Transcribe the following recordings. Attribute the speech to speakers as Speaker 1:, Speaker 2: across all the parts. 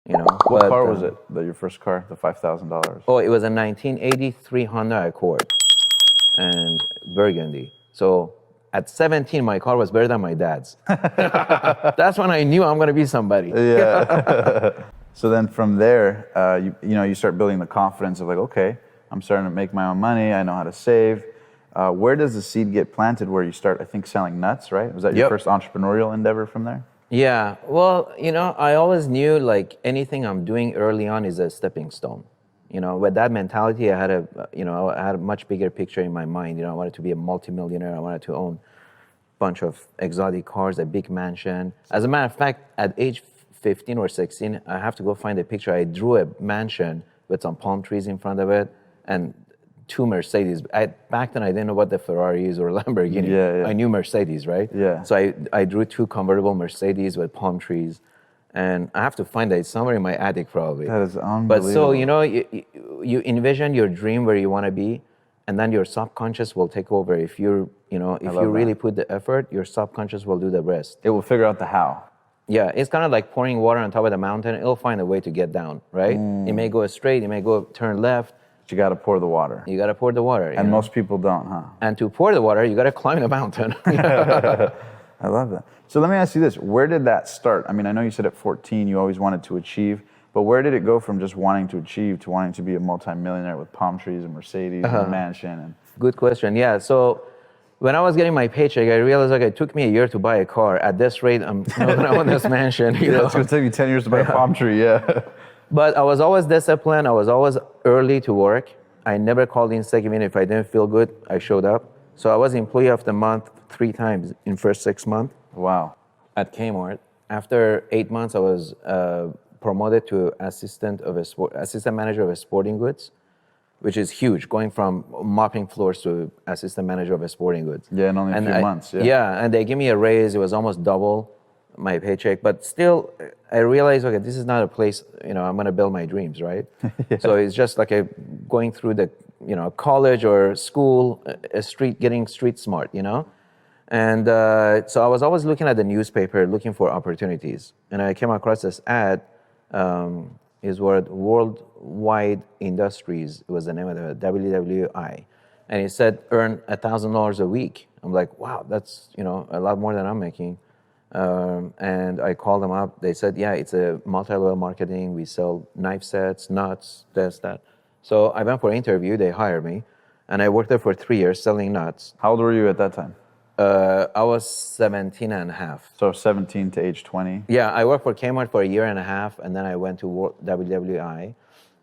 Speaker 1: you know.
Speaker 2: What car was it? Your first car, the $5,000?
Speaker 1: Oh, it was a 1983 Honda Accord and burgundy. So at 17, my car was better than my dad's. That's when I knew I'm going to be somebody.
Speaker 2: Yeah. So then from there, you start building the confidence of like, okay, I'm starting to make my own money. I know how to save. Where does the seed get planted where you start, I think, selling nuts, right? Was that your first entrepreneurial endeavor from there?
Speaker 1: Yeah. Well, I always knew like anything I'm doing early on is a stepping stone. With that mentality, I had a much bigger picture in my mind. I wanted to be a multimillionaire. I wanted to own a bunch of exotic cars, a big mansion. As a matter of fact, at age 15 or 16, I have to go find a picture. I drew a mansion with some palm trees in front of it and 2 Mercedes. Back then, I didn't know what the Ferrari is or Lamborghini.
Speaker 2: Yeah.
Speaker 1: I knew Mercedes, right?
Speaker 2: Yeah.
Speaker 1: So I drew 2 convertible Mercedes with palm trees. And I have to find that. It's somewhere in my attic, probably.
Speaker 2: That is unbelievable.
Speaker 1: But so, you envision your dream where you want to be, and then your subconscious will take over. If you really put the effort, your subconscious will do the rest.
Speaker 2: It will figure out the how.
Speaker 1: Yeah, it's kind of like pouring water on top of the mountain. It'll find a way to get down, right? It may go straight, it may go turn left.
Speaker 2: But you got to pour the water.
Speaker 1: You got to pour the water.
Speaker 2: And most people don't, huh?
Speaker 1: And to pour the water, you got to climb the mountain.
Speaker 2: I love that. So let me ask you this. Where did that start? I mean, I know you said at 14 you always wanted to achieve, but where did it go from just wanting to achieve to wanting to be a multimillionaire with palm trees and Mercedes and a mansion?
Speaker 1: Good question. Yeah, so when I was getting my paycheck, I realized it took me a year to buy a car. At this rate, I'm not going to own this mansion.
Speaker 2: It's going to take you 10 years to buy a palm tree, yeah.
Speaker 1: But I was always disciplined. I was always early to work. I never called in sick. Even if I didn't feel good, I showed up. So I was employee of the month 3 times in first 6 months.
Speaker 2: Wow.
Speaker 1: At Kmart. After 8 months, I was promoted to assistant manager of sporting goods, which is huge, going from mopping floors to assistant manager of sporting goods.
Speaker 2: Yeah, in only a few months.
Speaker 1: Yeah, and they give me a raise. It was almost double my paycheck, but still, I realized, okay, this is not a place, I'm going to build my dreams, right? Yeah. So it's just like going through the, college or school, getting street smart, And so I was always looking at the newspaper, looking for opportunities. And I came across this ad, is Worldwide Industries, it was the name of the WWI. And it said, earn $1,000 a week. I'm like, wow, that's, a lot more than I'm making. And I called them up. They said, yeah, it's a multi-level marketing. We sell knife sets, nuts, this, that. So I went for an interview. They hired me. And I worked there for 3 years selling nuts.
Speaker 2: How old were you at that time?
Speaker 1: I was 17 and a half.
Speaker 2: So 17 to age 20?
Speaker 1: Yeah, I worked for Kmart for 1.5 years, and then I went to WWI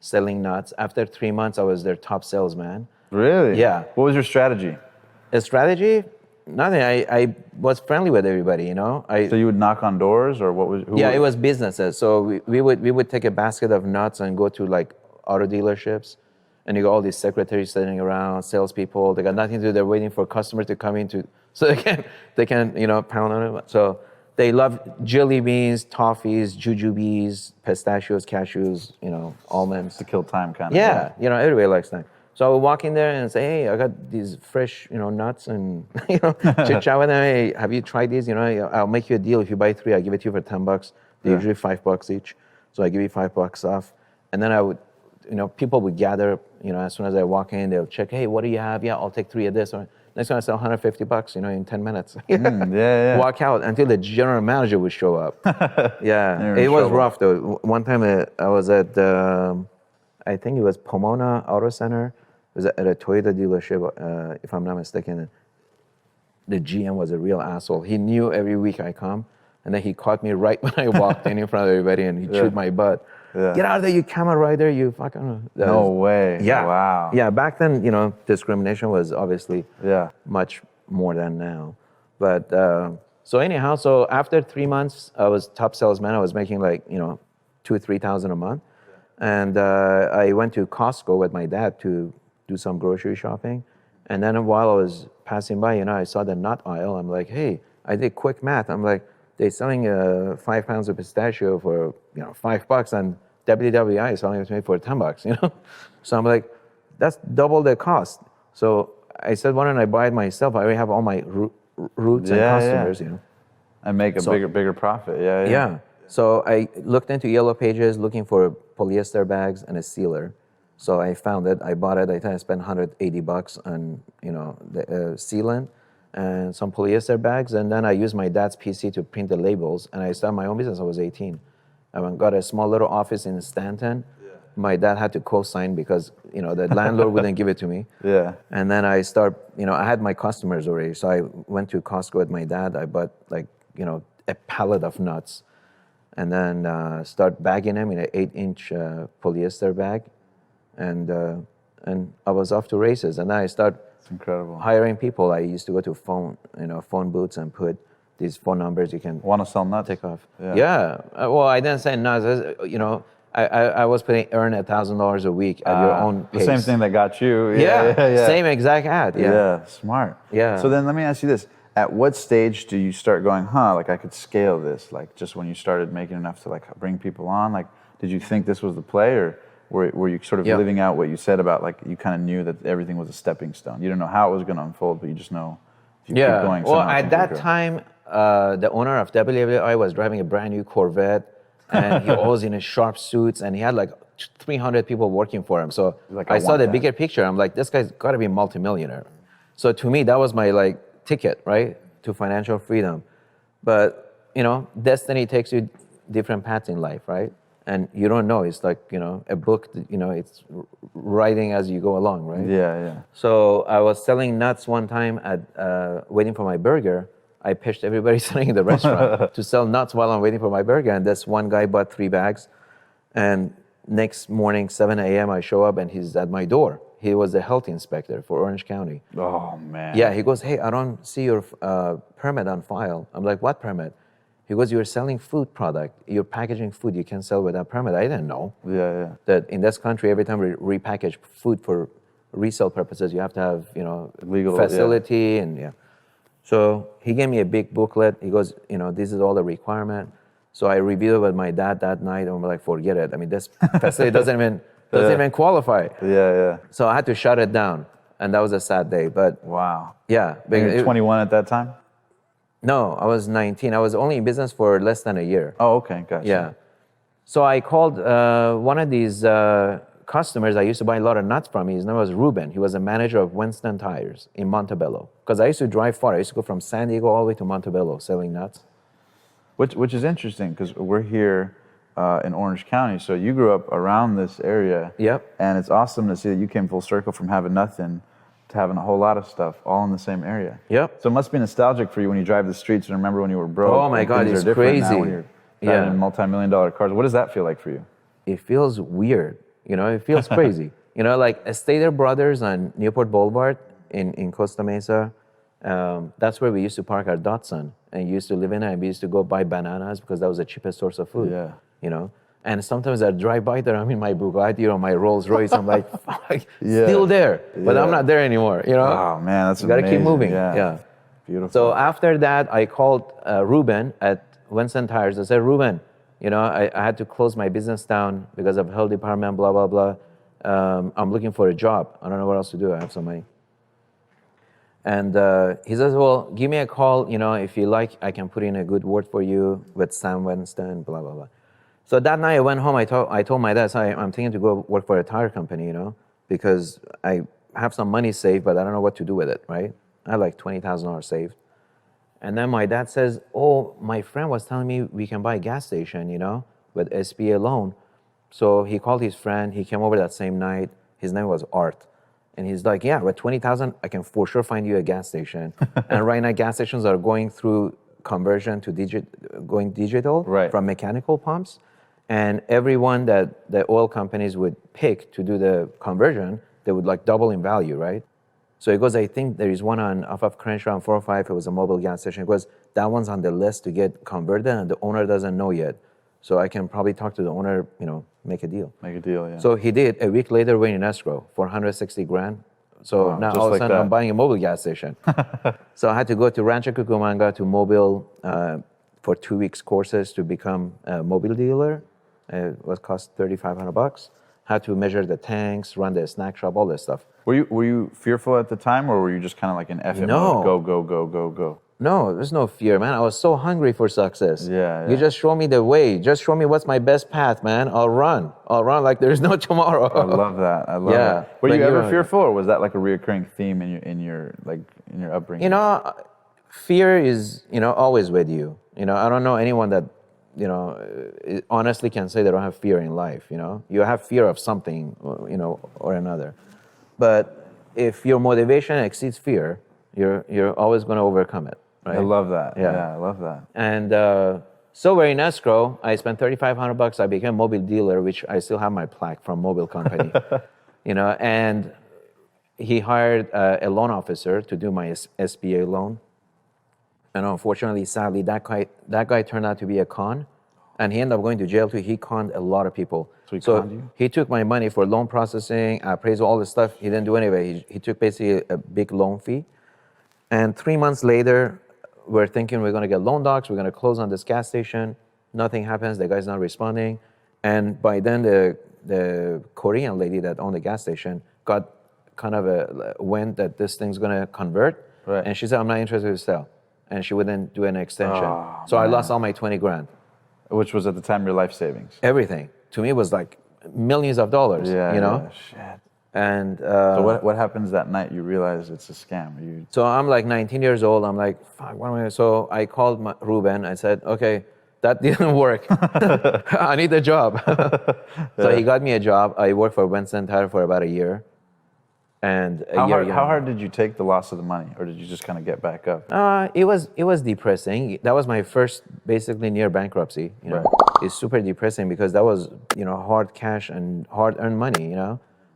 Speaker 1: selling nuts. After 3 months, I was their top salesman.
Speaker 2: Really?
Speaker 1: Yeah.
Speaker 2: What was your strategy?
Speaker 1: The strategy? Nothing. I was friendly with everybody,
Speaker 2: So you would knock on doors, or what was?
Speaker 1: It was businesses. So we would take a basket of nuts and go to like auto dealerships, and you got all these secretaries sitting around, salespeople. They got nothing to do. They're waiting for customers to come in so they can pound on it. So they love jelly beans, toffees, jujubes, pistachios, cashews, almonds.
Speaker 2: To kill time, kind of.
Speaker 1: Yeah, everybody likes that. So I would walk in there and say, hey, I got these fresh, nuts, and chit chat with them. Hey, have you tried these? I'll make you a deal. If you buy 3, I'll give it to you for $10. They're usually $5 each. So I give you $5 off. And then I would, people would gather, as soon as I walk in, they'll check, hey, what do you have? Yeah, I'll take 3 of this. Or next time I sell $150, in 10 minutes.
Speaker 2: Yeah.
Speaker 1: Walk out until the general manager would show up. Yeah, it was rough though. One time I was at, I think it was Pomona Auto Center. It was at a Toyota dealership, if I'm not mistaken. The GM was a real asshole. He knew every week I come, and then he caught me right when I walked in front of everybody, and he chewed my butt. Yeah. Get out of there, you camel rider, you fucking...
Speaker 2: No way.
Speaker 1: Yeah.
Speaker 2: Wow.
Speaker 1: Yeah, back then, discrimination was obviously much more than now. But, so anyhow, so after 3 months, I was top salesman. I was making like, 2,000 or 3,000 a month. And I went to Costco with my dad to do some grocery shopping. And then while I was passing by, I saw the nut aisle. I'm like, hey, I did quick math. I'm like, they're selling 5 pounds of pistachio for, $5, and WWI is selling it to me for $10, So I'm like, that's double the cost. So I said, why don't I buy it myself? I already have all my roots and customers,
Speaker 2: And make a bigger profit. Yeah.
Speaker 1: So I looked into Yellow Pages looking for polyester bags and a sealer. So I found it. I bought it. I think I spent $180 on the sealant and some polyester bags. And then I used my dad's PC to print the labels. And I started my own business. I was 18. I got a small little office in Stanton. Yeah. My dad had to co-sign because the landlord wouldn't give it to me.
Speaker 2: Yeah.
Speaker 1: And then I had my customers already. So I went to Costco with my dad. I bought a pallet of nuts, and then start bagging them in an 8-inch polyester bag, and I was off to races. And then I start
Speaker 2: incredible.
Speaker 1: hiring people. I used to go to phone booths and put these phone numbers you can
Speaker 2: want to sell nuts.
Speaker 1: Take off.
Speaker 2: Yeah.
Speaker 1: Well, I didn't say nuts. I was earn $1,000 a week at your own pace.
Speaker 2: The same thing that got you.
Speaker 1: Yeah. Same exact ad.
Speaker 2: Yeah. Smart.
Speaker 1: Yeah.
Speaker 2: So then let me ask you this. At what stage do you start going, like I could scale this? Like just when you started making enough to like bring people on, like did you think this was the play, or were you sort of living out what you said about like you kind of knew that everything was a stepping stone? You didn't know how it was going to unfold, but you just know if you keep going.
Speaker 1: Well, at that time, the owner of WWI was driving a brand new Corvette, and he was in his sharp suits, and he had like 300 people working for him. So
Speaker 2: like,
Speaker 1: I saw the bigger picture. I'm like, this guy's got to be a multimillionaire. So to me, that was my ticket, right, to financial freedom. But destiny takes you different paths in life, right? And you don't know. It's like a book. It's writing as you go along, right?
Speaker 2: Yeah.
Speaker 1: So I was selling nuts one time at waiting for my burger. I pitched everybody sitting in the restaurant to sell nuts while I'm waiting for my burger. And this one guy bought 3 bags. And next morning, 7 a.m., I show up and he's at my door. He was the health inspector for Orange County.
Speaker 2: Oh, man.
Speaker 1: Yeah, he goes, hey, I don't see your permit on file. I'm like, what permit? He goes, you're selling food product. You're packaging food you can sell without permit. I didn't know.
Speaker 2: Yeah.
Speaker 1: That in this country, every time we repackage food for resale purposes, you have to have,
Speaker 2: legal
Speaker 1: facility and So he gave me a big booklet. He goes, this is all the requirement. So I reviewed it with my dad that night, and I'm like, forget it. I mean, this facility doesn't even qualify.
Speaker 2: Yeah.
Speaker 1: So I had to shut it down, and that was a sad day. But
Speaker 2: wow.
Speaker 1: Yeah.
Speaker 2: You were 21 at that time?
Speaker 1: No, I was 19. I was only in business for less than a year.
Speaker 2: Oh, okay, gotcha.
Speaker 1: Yeah. So I called one of these customers I used to buy a lot of nuts from. His name was Ruben. He was a manager of Winston Tires in Montebello. Because I used to drive far. I used to go from San Diego all the way to Montebello selling nuts.
Speaker 2: Which is interesting because we're here in Orange County. So you grew up around this area.
Speaker 1: Yep.
Speaker 2: And it's awesome to see that you came full circle from having nothing to having a whole lot of stuff all in the same area.
Speaker 1: Yep.
Speaker 2: So it must be nostalgic for you when you drive the streets and remember when you were broke.
Speaker 1: Oh my God, it's crazy.
Speaker 2: Now when you're driving multi-million-dollar cars. What does that feel like for you?
Speaker 1: It feels weird. It feels crazy. Like Stater Brothers on Newport Boulevard in Costa Mesa. That's where we used to park our Datsun and used to live in it. And we used to go buy bananas because that was the cheapest source of food.
Speaker 2: Yeah.
Speaker 1: And sometimes I drive by there. I'm in my Bugatti or my Rolls Royce. I'm like, fuck, still there, but I'm not there anymore.
Speaker 2: Oh man, that's amazing.
Speaker 1: You gotta keep moving. Yeah.
Speaker 2: Beautiful.
Speaker 1: So after that, I called Ruben at Winston Tires. I said, Ruben, I had to close my business down because of health department, blah, blah, blah. I'm looking for a job. I don't know what else to do. I have some money. And he says, well, give me a call. If you like, I can put in a good word for you with Sam Winston, blah, blah, blah. So that night I went home. I told my dad, I'm thinking to go work for a tire company, because I have some money saved, but I don't know what to do with it, right? I had like $20,000 saved. And then my dad says, oh, my friend was telling me we can buy a gas station, with SBA loan. So he called his friend. He came over that same night. His name was Art. And he's like, yeah, with $20,000, I can for sure find you a gas station. And right now, gas stations are going through conversion to going digital from mechanical pumps. And everyone that the oil companies would pick to do the conversion, they would like double in value, right? So he goes, I think there is one off of Crenshaw on 405. It was a mobile gas station. He goes, that one's on the list to get converted, and the owner doesn't know yet. So I can probably talk to the owner, make a deal.
Speaker 2: Make a deal, yeah.
Speaker 1: So he did. A week later, we're in escrow for $160,000. So now all of a sudden, I'm buying a mobile gas station. So I had to go to Rancho Cucamonga to Mobile for 2 weeks courses to become a mobile dealer. It was cost $3,500. Had to measure the tanks, run the snack shop, all this stuff.
Speaker 2: Were you fearful at the time, or were you just kind of like an F it mode? Go.
Speaker 1: No, there's no fear, man. I was so hungry for success.
Speaker 2: Yeah,
Speaker 1: You just show me the way. Just show me what's my best path, man. I'll run like there's no tomorrow.
Speaker 2: I love that. I love that. Were you ever fearful, or was that like a reoccurring theme in your upbringing?
Speaker 1: You know, fear is, always with you. I don't know anyone that, honestly can say they don't have fear in life. You have fear of something, or another. But if your motivation exceeds fear, you're always going to overcome it. Right?
Speaker 2: I love that. Yeah, I love that.
Speaker 1: And so we're in escrow. I spent $3,500. I became a mobile dealer, which I still have my plaque from mobile company. And he hired a loan officer to do my SBA loan. And unfortunately, sadly, that guy turned out to be a con, and he ended up going to jail too. He conned a lot of people.
Speaker 2: So he conned you?
Speaker 1: He took my money for loan processing, appraisal, all this stuff. He didn't do anyway. He took basically a big loan fee. And 3 months later, we're thinking we're going to get loan docs. We're going to close on this gas station. Nothing happens. The guy's not responding. And by then, the Korean lady that owned the gas station got kind of a wind that this thing's going to convert.
Speaker 2: Right.
Speaker 1: And she said, I'm not interested to sell. And she wouldn't do an extension.
Speaker 2: Oh,
Speaker 1: so
Speaker 2: man.
Speaker 1: I lost all my 20 grand.
Speaker 2: Which was at the time your life savings.
Speaker 1: Everything. To me, it was like millions of dollars.
Speaker 2: Yeah,
Speaker 1: Yeah,
Speaker 2: shit.
Speaker 1: And
Speaker 2: So what happens that night? You realize it's a scam.
Speaker 1: so I'm like 19 years old. I'm like, fuck, what am I gonna? So I called Ruben. I said, okay, that didn't work. I need a job. So he got me a job. I worked for Winston Tire for about a year. And
Speaker 2: How hard did you take the loss of the money, or did you just kind of get back up?
Speaker 1: It was depressing. That was my first basically near bankruptcy.
Speaker 2: Right.
Speaker 1: It's super depressing because that was hard cash and hard earned money.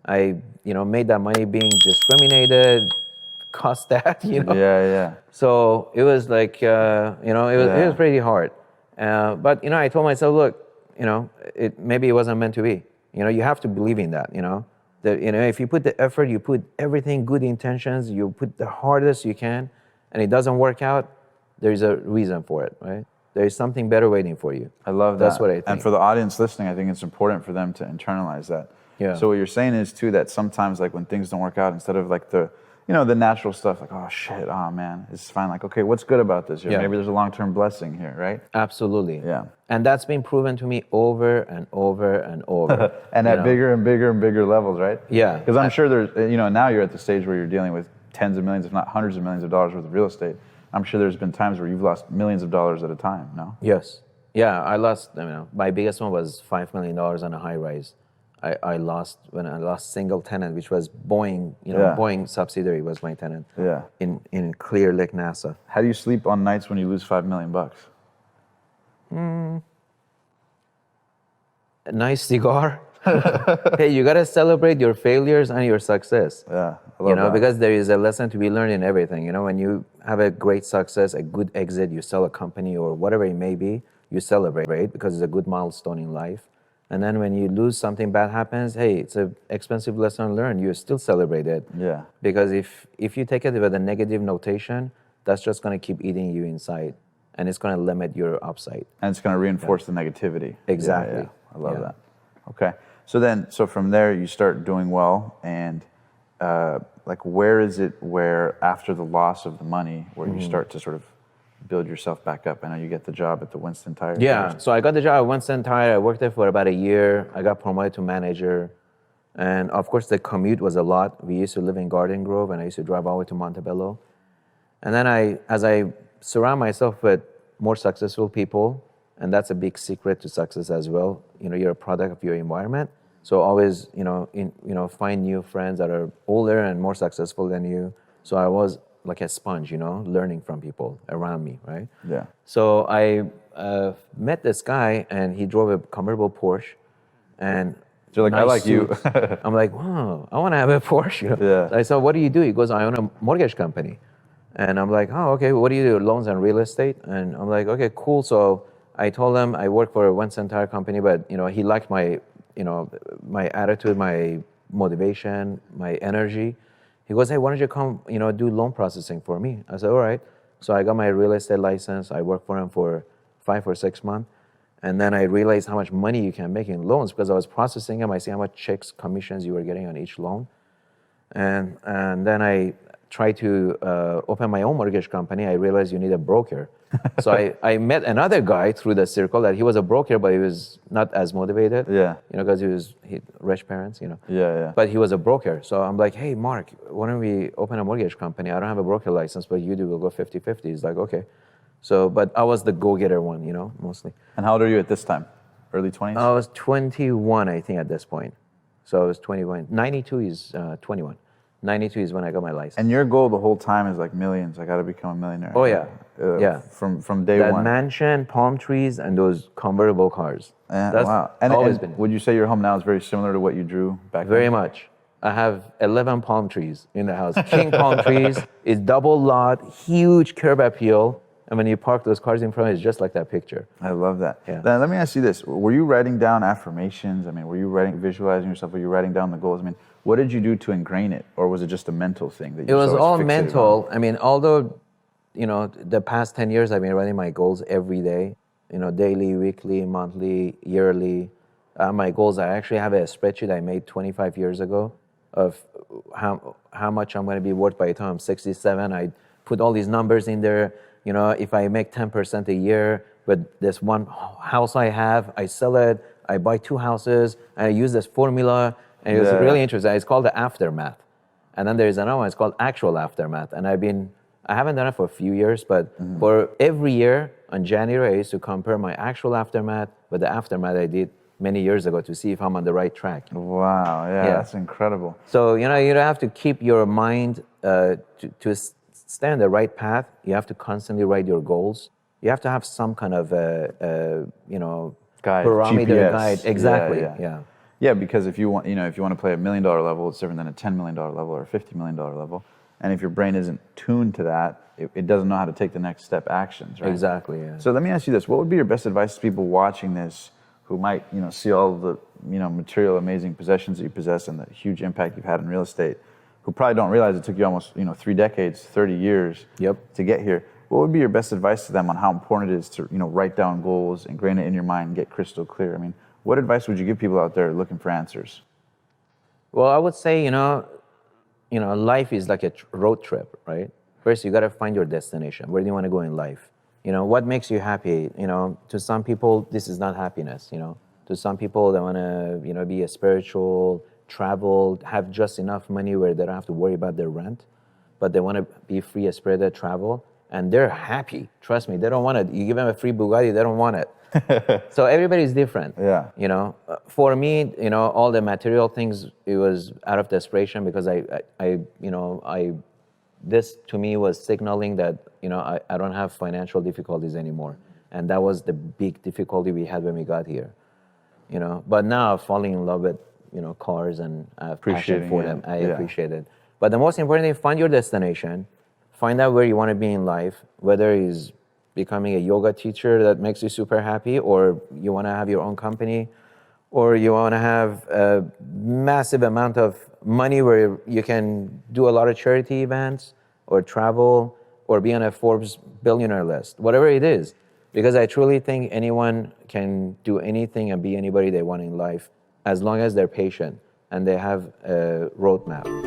Speaker 1: I made that money being discriminated, cost that.
Speaker 2: Yeah.
Speaker 1: So it was like it was pretty hard. But I told myself, look, maybe it wasn't meant to be. You have to believe in that. If you put the effort, you put everything, good intentions, you put the hardest you can, and it doesn't work out, there's a reason for it, right? There is something better waiting for you.
Speaker 2: I love that.
Speaker 1: That's what I think.
Speaker 2: And for the audience listening, I think it's important for them to internalize that.
Speaker 1: Yeah.
Speaker 2: So what you're saying is too that sometimes like when things don't work out, instead of like the natural stuff like, oh shit, oh man, it's fine. Like, okay, what's good about this?
Speaker 1: Yeah.
Speaker 2: Maybe there's a long-term blessing here, right?
Speaker 1: Absolutely.
Speaker 2: Yeah.
Speaker 1: And that's been proven to me over and over and over.
Speaker 2: And at bigger and bigger and bigger levels, right?
Speaker 1: Yeah.
Speaker 2: Because I'm sure there's, now you're at the stage where you're dealing with tens of millions, if not hundreds of millions of dollars worth of real estate. I'm sure there's been times where you've lost millions of dollars at a time, no?
Speaker 1: Yes. Yeah, I lost, my biggest one was $5 million on a high rise. I lost when I lost single tenant, which was Boeing, Boeing subsidiary was my tenant.
Speaker 2: Yeah.
Speaker 1: In Clear Lake, NASA.
Speaker 2: How do you sleep on nights when you lose $5 million?
Speaker 1: A nice cigar. Hey, you gotta celebrate your failures and your success.
Speaker 2: Yeah, I love that.
Speaker 1: Because there is a lesson to be learned in everything. When you have a great success, a good exit, you sell a company or whatever it may be, you celebrate because it's a good milestone in life. And then when you lose, something bad happens, hey, it's an expensive lesson learned. You still celebrate it.
Speaker 2: Yeah.
Speaker 1: Because if you take it with a negative notation, that's just going to keep eating you inside, and it's going to limit your upside.
Speaker 2: And it's going to reinforce the negativity.
Speaker 1: Exactly.
Speaker 2: Yeah. I love that. Okay. So from there you start doing well, and where is it where after the loss of the money where you start to sort of build yourself back up? I know you get the job at the Winston Tire.
Speaker 1: Yeah, so I got the job at Winston Tire. I worked there for about a year. I got promoted to manager. And of course, the commute was a lot. We used to live in Garden Grove, and I used to drive all the way to Montebello. And then as I surround myself with more successful people, and that's a big secret to success as well. You're a product of your environment. So always, find new friends that are older and more successful than you. So I was like a sponge, learning from people around me, right?
Speaker 2: Yeah.
Speaker 1: So I met this guy, and he drove a convertible Porsche, and
Speaker 2: you're like,
Speaker 1: nice
Speaker 2: I like
Speaker 1: suit.
Speaker 2: you.
Speaker 1: I'm like, wow, I want to have a Porsche.
Speaker 2: Yeah.
Speaker 1: So I said, what do you do? He goes, I own a mortgage company. And I'm like, oh, okay, what do you do? Loans and real estate? And I'm like, okay, cool. So I told him I work for a Winston Tire company, but he liked my, my attitude, my motivation, my energy. He goes, hey, why don't you come, do loan processing for me? I said, all right. So I got my real estate license. I worked for him for 5 or 6 months. And then I realized how much money you can make in loans because I was processing them. I see how much checks, commissions you were getting on each loan. And then I try to open my own mortgage company, I realized you need a broker. So I met another guy through the circle that he was a broker, but he was not as motivated.
Speaker 2: Yeah.
Speaker 1: You know, because he rich parents, you know.
Speaker 2: Yeah.
Speaker 1: But he was a broker. So I'm like, hey, Mark, why don't we open a mortgage company? I don't have a broker license, but you do. We'll go 50-50. He's like, okay. So, but I was the go-getter one, you know, mostly.
Speaker 2: And how old are you at this time? Early 20s?
Speaker 1: I was 21, I think, at this point. So I was 21. 92 is 21. 92 is when I got my license.
Speaker 2: And your goal the whole time is like millions. I got to become a millionaire.
Speaker 1: Oh, yeah. Yeah.
Speaker 2: From day
Speaker 1: that
Speaker 2: one.
Speaker 1: mansion, palm trees, and those convertible cars. That's
Speaker 2: wow. And,
Speaker 1: always been.
Speaker 2: Would you say your home now is very similar to what you drew back
Speaker 1: Very
Speaker 2: then?
Speaker 1: much. I have 11 palm trees in the house. King palm trees. It's double lot, huge curb appeal. And when you park those cars in front, it's just like that picture.
Speaker 2: I love that.
Speaker 1: Yeah.
Speaker 2: Then let me ask you this. Were you writing down affirmations? I mean, were you visualizing yourself? Were you writing down the goals? I mean, what did you do to ingrain it? Or was it just a mental thing that you
Speaker 1: It was all
Speaker 2: fixated
Speaker 1: mental.
Speaker 2: on?
Speaker 1: I mean, although, you know, the past 10 years, I've been writing my goals every day, you know, daily, weekly, monthly, yearly. My goals, I actually have a spreadsheet I made 25 years ago of how much I'm going to be worth by the time I'm 67. I put all these numbers in there. You know, if I make 10% a year, but this one house I have, I sell it, I buy 2 houses, and I use this formula, and it was really interesting. It's called the aftermath. And then there's another one, it's called actual aftermath. And I haven't done it for a few years, but for every year on January, I used to compare my actual aftermath with the aftermath I did many years ago to see if I'm on the right track.
Speaker 2: Wow, yeah, that's incredible.
Speaker 1: So, you know, you have to keep your mind to stay on the right path. You have to constantly write your goals. You have to have some kind of you know,
Speaker 2: Guide,
Speaker 1: parameter
Speaker 2: GPS.
Speaker 1: guide. Exactly.
Speaker 2: Yeah. Yeah, because if you want to play $1 million level, it's different than a $10 million level or a $50 million level. And if your brain isn't tuned to that, it doesn't know how to take the next step actions, right?
Speaker 1: Exactly. Yeah.
Speaker 2: So let me ask you this: what would be your best advice to people watching this, who might, you know, see all the, you know, material, amazing possessions that you possess and the huge impact you've had in real estate, who probably don't realize it took you almost, you know, 3 decades, 30 years to get here? What would be your best advice to them on how important it is to, you know, write down goals, ingrain it in your mind, get crystal clear? I mean, what advice would you give people out there looking for answers?
Speaker 1: Well, I would say, you know, life is like a road trip, right? First, you got to find your destination. Where do you want to go in life? You know, what makes you happy? You know, to some people, this is not happiness, you know. To some people, they want to, you know, be a spiritual, travel, have just enough money where they don't have to worry about their rent, but they want to be free, spirited, travel, and they're happy. Trust me, they don't want it. You give them a free Bugatti, they don't want it. So everybody's different.
Speaker 2: Yeah.
Speaker 1: You know, for me, you know, all the material things, it was out of desperation because this to me was signaling that, you know, I don't have financial difficulties anymore. And that was the big difficulty we had when we got here, you know. But now I'm falling in love with, you know, cars, and I have passion for them. I appreciate it. But the most important thing, find your destination, find out where you want to be in life, whether it's becoming a yoga teacher that makes you super happy, or you want to have your own company, or you want to have a massive amount of money where you can do a lot of charity events or travel or be on a Forbes billionaire list, whatever it is. Because I truly think anyone can do anything and be anybody they want in life as long as they're patient and they have a roadmap.